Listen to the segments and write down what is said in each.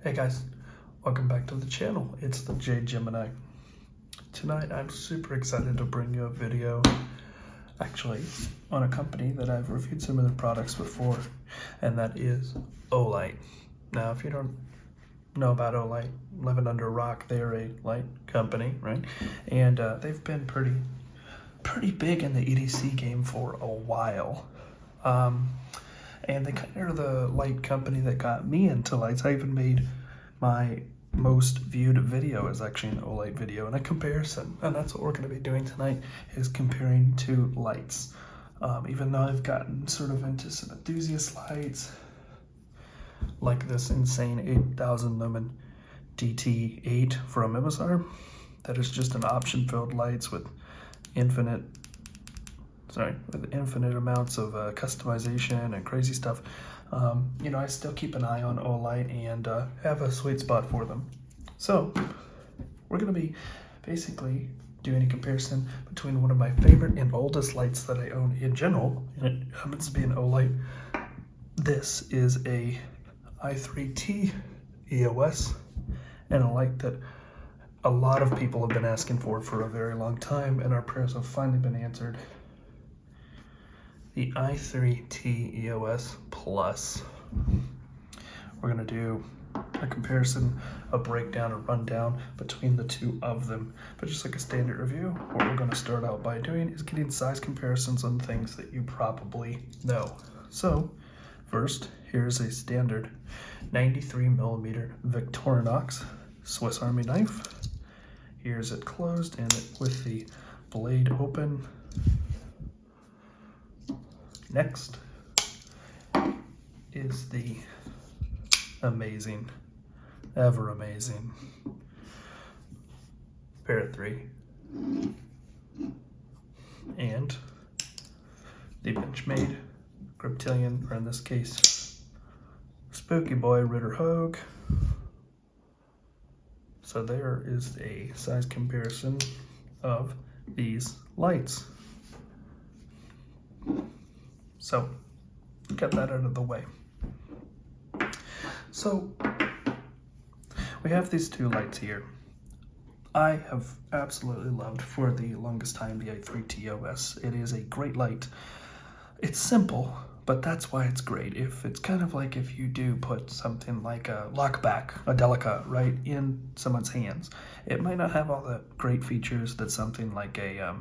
Hey guys, welcome back to the channel. It's the J Gemini. Tonight I'm super excited to bring you a video actually on a company that I've reviewed some of their products before, and that is Olight. Now if you don't know about Olight, living under a rock, they're a light company, right? And they've been pretty big in the EDC game for a while. And they kind of are the light company that got me into lights. I even made my most viewed video is actually an Olight video and a comparison. And that's what we're going to be doing tonight, is comparing two lights. Even though I've gotten sort of into some enthusiast lights, like this insane 8,000 lumen DT8 from MSR, that is just an option-filled lights with infinite amounts of customization and crazy stuff. You know, I still keep an eye on Olight and have a sweet spot for them. So we're going to be basically doing a comparison between one of my favorite and oldest lights that I own in general, and it happens to be an Olight. This is a i3t EOS, and a light that a lot of people have been asking for a very long time, and our prayers have finally been answered. The i3t EOS Plus. We're going to do a comparison, a breakdown, a rundown between the two of them. But just like a standard review, what we're going to start out by doing is getting size comparisons on things that you probably know. So first, here's a standard 93mm Victorinox Swiss Army knife. Here's it closed and with the blade open. Next is the amazing, ever amazing Parrot 3 and the Benchmade Griptilian, or in this case, Spooky Boy Ritter Hogue. So there is a size comparison of these lights. So, get that out of the way. So, we have these two lights here. I have absolutely loved for the longest time the i3t EOS. It is a great light. It's simple, but that's why it's great. If it's kind of like if you do put something like a lockback, a Delica, right, in someone's hands. It might not have all the great features that something like a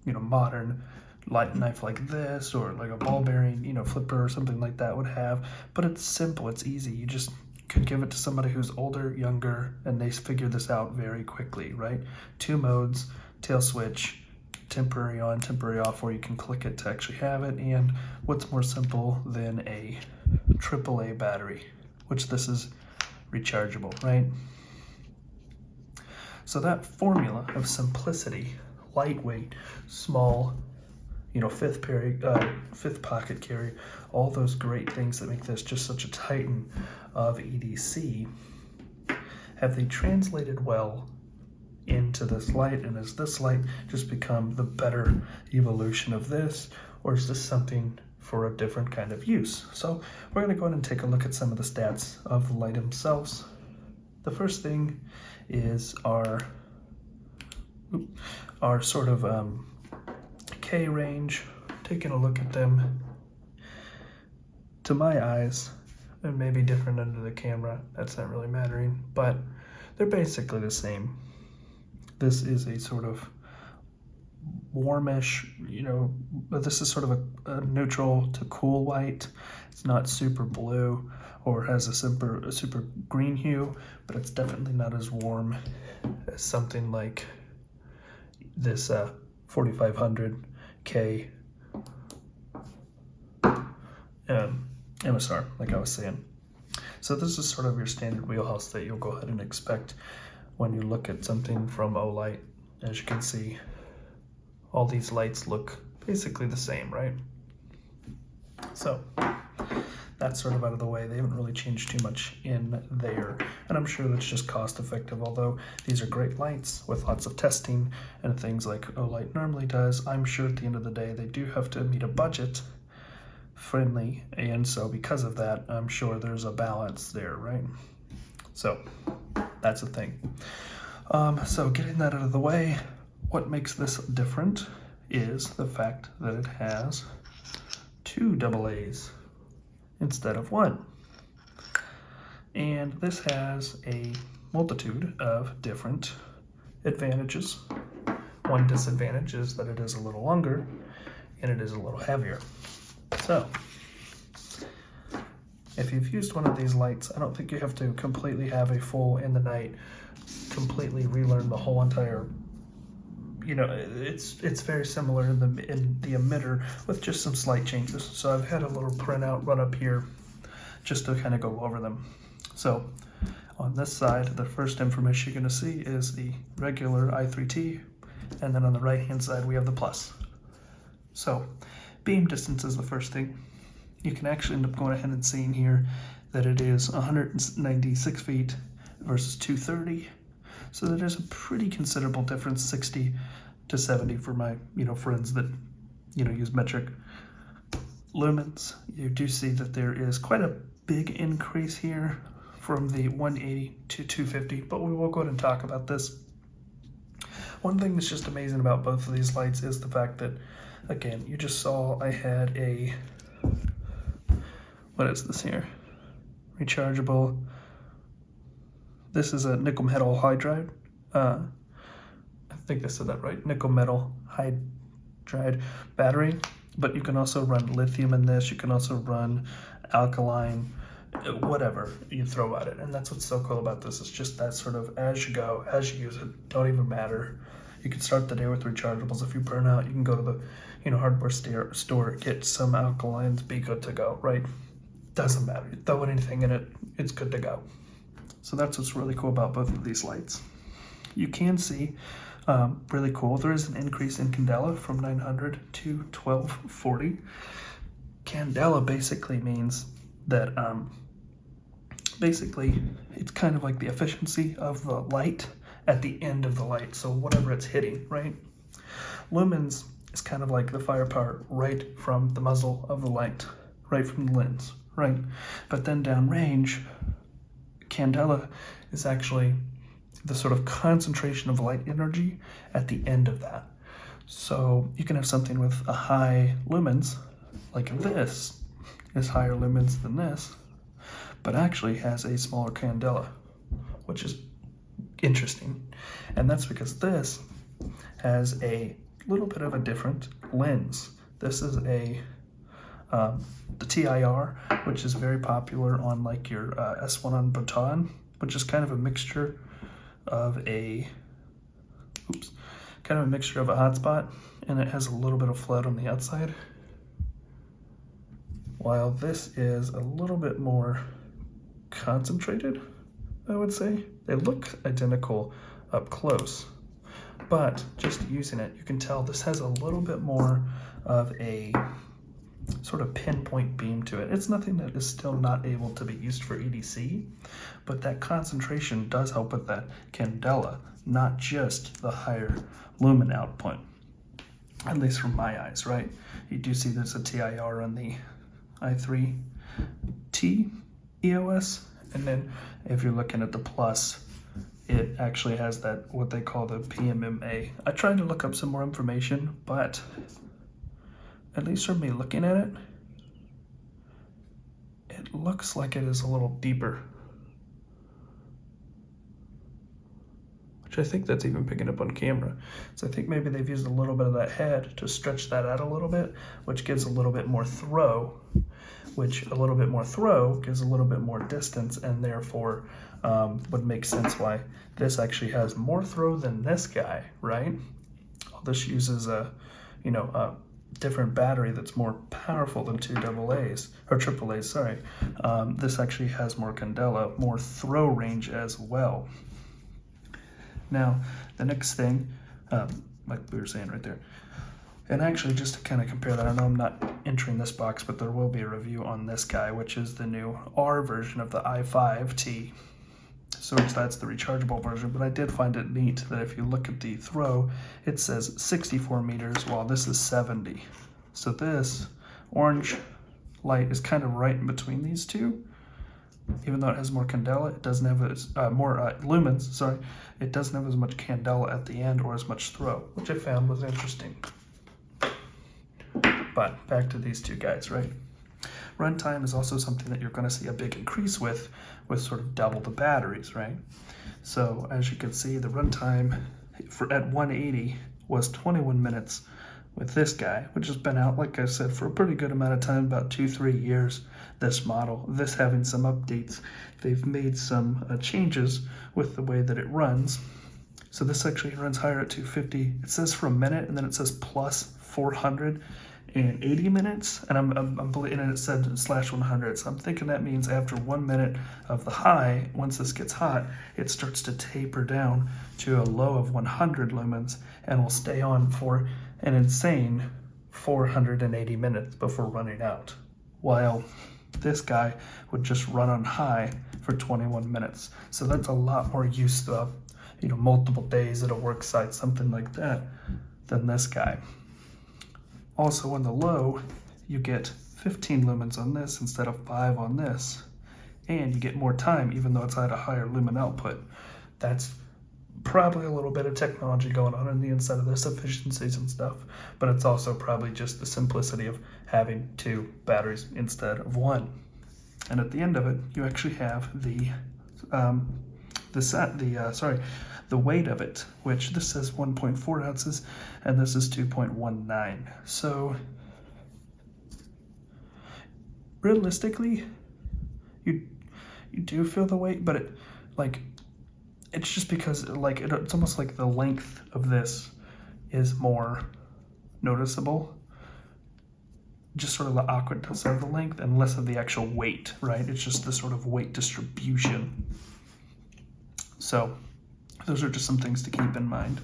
modern light knife like this, or like a ball bearing, flipper or something like that would have, but it's simple, it's easy. You just could give it to somebody who's older, younger, and they figure this out very quickly, right? 2 modes, tail switch, temporary on, temporary off, where you can click it to actually have it. And what's more simple than a AAA battery, which this is rechargeable, right? So that formula of simplicity, lightweight, small, fifth pocket carry, all those great things that make this just such a titan of EDC, have they translated well into this light? And has this light just become the better evolution of this, or is this something for a different kind of use? So we're going to go ahead and take a look at some of the stats of the light themselves. The first thing is our sort of K range. Taking a look at them, to my eyes, they may be different under the camera, that's not really mattering, but they're basically the same. This is a sort of warmish, but this is sort of a neutral to cool white. It's not super blue or has a super green hue, but it's definitely not as warm as something like this 4500K MSR, like I was saying. So this is sort of your standard wheelhouse that you'll go ahead and expect when you look at something from Olight. As you can see, all these lights look basically the same, right? So that's sort of out of the way. They haven't really changed too much in there, and I'm sure that's just cost effective. Although these are great lights with lots of testing and things like Olight normally does, I'm sure at the end of the day they do have to meet a budget friendly, and so because of that, I'm sure there's a balance there, right? So that's the thing. So getting that out of the way, what makes this different is the fact that it has 2 AA's instead of 1. And this has a multitude of different advantages. One disadvantage is that it is a little longer and it is a little heavier. So if you've used one of these lights, I don't think you have to completely have a full in the night, completely relearn the whole entire, it's very similar in the emitter with just some slight changes. So I've had a little printout run up here just to kind of go over them. So on this side, the first information you're going to see is the regular i3t, and then on the right hand side we have the plus. So beam distance is the first thing. You can actually end up going ahead and seeing here that it is 196 feet versus 230. So that is a pretty considerable difference, 60 to 70 for my friends that use metric lumens. You do see that there is quite a big increase here from the 180 to 250, but we will go ahead and talk about this. One thing that's just amazing about both of these lights is the fact that, again, you just saw I had a, what is this here? Rechargeable. This is a nickel metal hydride. I think I said that right. Nickel metal hydride battery. But you can also run lithium in this. You can also run alkaline, whatever you throw at it. And that's what's so cool about this. It's just that sort of as you go, as you use it, don't even matter. You can start the day with rechargeables. If you burn out, you can go to the hardware store, get some alkalines, be good to go, right? Doesn't matter. You throw anything in it, it's good to go. So that's what's really cool about both of these lights. You can see, really cool, there is an increase in candela from 900 to 1240. Candela basically means that, basically it's kind of like the efficiency of the light at the end of the light. So whatever it's hitting, right? Lumens is kind of like the firepower right from the muzzle of the light, right from the lens, right? But then downrange, candela is actually the sort of concentration of light energy at the end of that. So you can have something with a high lumens, like this is higher lumens than this, but actually has a smaller candela, which is interesting. And that's because this has a little bit of a different lens. This is the TIR, which is very popular on like your S1 on baton, which is kind of a mixture of a hotspot, and it has a little bit of flood on the outside, while this is a little bit more concentrated, I would say. They look identical up close, but just using it, you can tell this has a little bit more of a sort of pinpoint beam to it. It's nothing that is still not able to be used for EDC, but that concentration does help with that candela, not just the higher lumen output, at least from my eyes, right? You do see there's a TIR on the i3t EOS, and then if you're looking at the plus, it actually has that, what they call the PMMA. I tried to look up some more information, but at least from me looking at it, it looks like it is a little deeper, which I think that's even picking up on camera. So I think maybe they've used a little bit of that head to stretch that out a little bit, which gives a little bit more throw, which a little bit more throw gives a little bit more distance, and therefore would make sense why this actually has more throw than this guy, right? This uses a different battery that's more powerful than 2 AA's, or AAA's, sorry. This actually has more candela, more throw range as well. Now, the next thing, like we were saying right there, and actually just to kind of compare that, I know I'm not entering this box, but there will be a review on this guy, which is the new R version of the i3t. So that's the rechargeable version, but I did find it neat that if you look at the throw, it says 64 meters, while this is 70. So this orange light is kind of right in between these two, even though it has more candela, it doesn't have as more lumens. Sorry, it doesn't have as much candela at the end or as much throw, which I found was interesting. But back to these two guys, right? Runtime is also something that you're going to see a big increase with sort of double the batteries, right? So as you can see, the runtime at 180 was 21 minutes with this guy, which has been out, like I said, for a pretty good amount of time, about 2-3 years, this model. This having some updates. They've made some changes with the way that it runs. So this actually runs higher at 250. It says for a minute, and then it says plus 480 minutes, and and it said /100. So I'm thinking that means after 1 minute of the high, once this gets hot, it starts to taper down to a low of 100 lumens and will stay on for an insane 480 minutes before running out. While this guy would just run on high for 21 minutes. So that's a lot more use of, multiple days at a work site, something like that, than this guy. Also on the low, you get 15 lumens on this instead of 5 on this. And you get more time even though it's at a higher lumen output. That's probably a little bit of technology going on the inside of this, efficiencies and stuff, but it's also probably just the simplicity of having 2 batteries instead of 1. And at the end of it, you actually have the weight of it, which this says 1.4 ounces and this is 2.19. So realistically, you do feel the weight, but it's just because it's almost like the length of this is more noticeable. Just sort of the awkwardness of the length and less of the actual weight, right? It's just the sort of weight distribution. So those are just some things to keep in mind.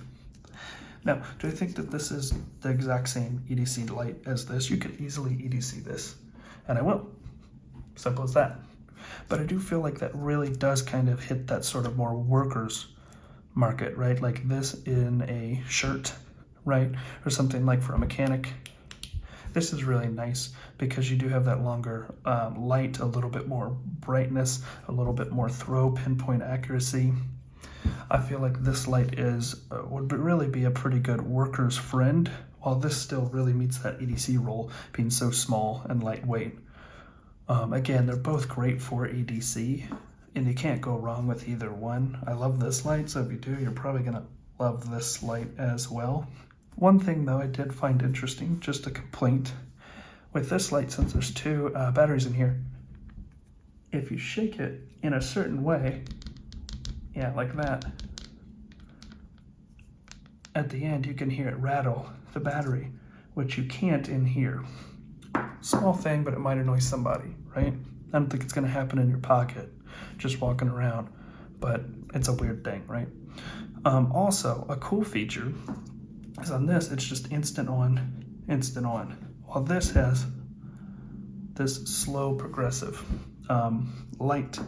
Now, do I think that this is the exact same EDC light as this? You could easily EDC this, and I will. Simple as that. But I do feel like that really does kind of hit that sort of more workers market, right? Like this in a shirt, right? Or something like for a mechanic. This is really nice because you do have that longer light, a little bit more brightness, a little bit more throw pinpoint accuracy. I feel like this light would really be a pretty good worker's friend, while this still really meets that EDC role, being so small and lightweight. Again, they're both great for EDC, and you can't go wrong with either one. I love this light, so if you do, you're probably gonna love this light as well. One thing though I did find interesting, just a complaint, with this light, since there's 2 batteries in here, if you shake it in a certain way, yeah, like that, at the end you can hear it rattle the battery, which you can't in here. Small thing, but it might annoy somebody, right? I don't think it's going to happen in your pocket, just walking around, but it's a weird thing, right? Also, a cool feature is on this, it's just instant on, instant on. While this has this slow progressive light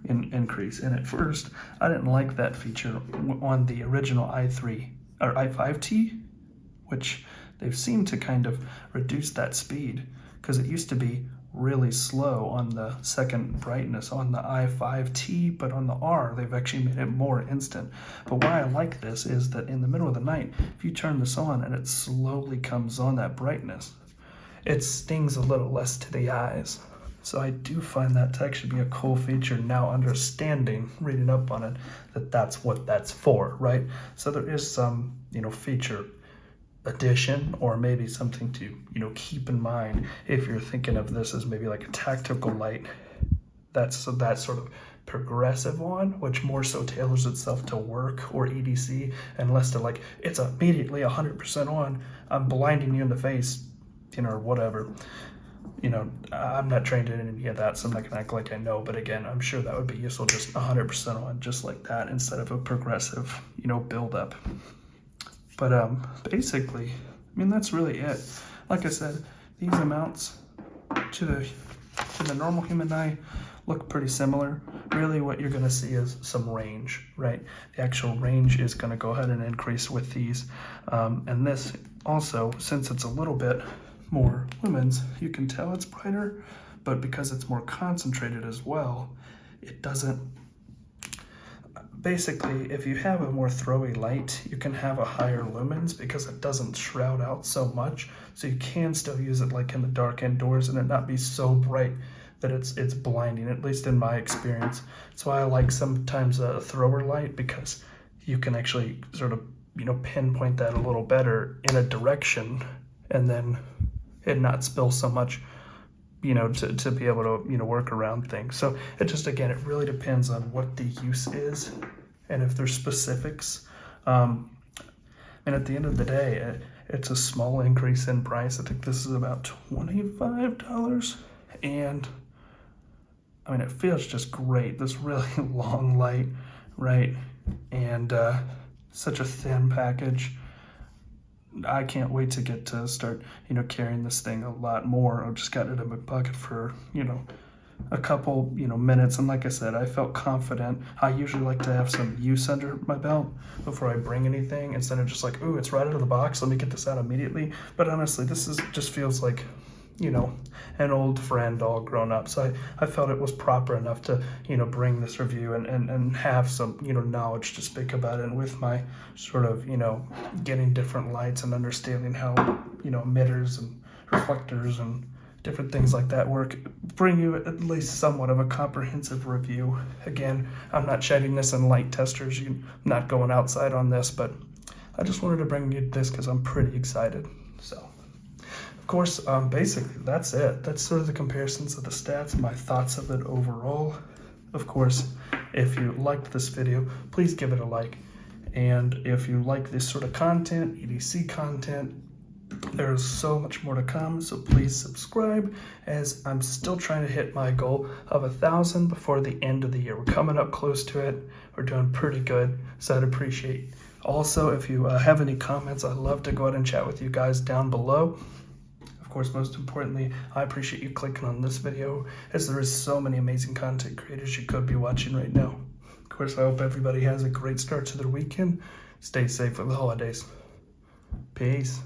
increase. And at first, I didn't like that feature on the original i3 or i5t, which they've seemed to kind of reduce that speed, because it used to be really slow on the second brightness on the i5t, but on the R they've actually made it more instant. But why I like this is that in the middle of the night, if you turn this on and it slowly comes on that brightness, it stings a little less to the eyes. So I do find that to actually be a cool feature, now understanding, reading up on it, that that's what that's for, right? So there is some, feature addition, or maybe something to, keep in mind if you're thinking of this as maybe like a tactical light. That's that sort of progressive one, which more so tailors itself to work or EDC, and less to like, it's immediately 100% on, I'm blinding you in the face, or whatever. I'm not trained in any of that, so I'm not gonna act like I know, but again, I'm sure that would be useful, just 100% on, just like that, instead of a progressive, build up. But basically, that's really it. Like I said, these amounts to the normal human eye look pretty similar. Really what you're gonna see is some range, right? The actual range is gonna go ahead and increase with these. And this also, since it's a little bit more lumens, you can tell it's brighter, but because it's more concentrated as well, it doesn't, basically, if you have a more throwy light, you can have a higher lumens because it doesn't shroud out so much. So you can still use it like in the dark indoors and it not be so bright that it's blinding, at least in my experience. That's why I like sometimes a thrower light, because you can actually sort of, you know, pinpoint that a little better in a direction and then it not spill so much, you know, to be able to, you know, work around things. So it just, again, it really depends on what the use is and if there's specifics. And at the end of the day, it's a small increase in price. I think this is about $25. And I mean, it feels just great. This really long light, right? And such a thin package. I can't wait to get to start, you know, carrying this thing a lot more. I've just got it in my pocket for, you know, a couple, you know, minutes. And like I said, I felt confident. I usually like to have some use under my belt before I bring anything, instead of just like, ooh, it's right out of the box, let me get this out immediately. But honestly, this is just feels like, you know, an old friend all grown up. So I felt it was proper enough to, you know, bring this review and have some, you know, knowledge to speak about it. And with my sort of, you know, getting different lights and understanding how, you know, emitters and reflectors and different things like that work, bring you at least somewhat of a comprehensive review. Again, I'm not shedding this in light testers. I'm not going outside on this, but I just wanted to bring you this because I'm pretty excited. So, of course, basically that's it. That's sort of the comparisons of the stats, my thoughts of it overall. Of course, if you liked this video, please give it a like. And if you like this sort of content, EDC content, there's so much more to come, so please subscribe, as I'm still trying to hit my goal of 1,000 before the end of the year. We're coming up close to it. We're doing pretty good, so I'd appreciate. Also, if you have any comments, I'd love to go ahead and chat with you guys down below. Of course, most importantly, I appreciate you clicking on this video, as there is so many amazing content creators you could be watching right now. Of course, I hope everybody has a great start to their weekend. Stay safe for the holidays. Peace.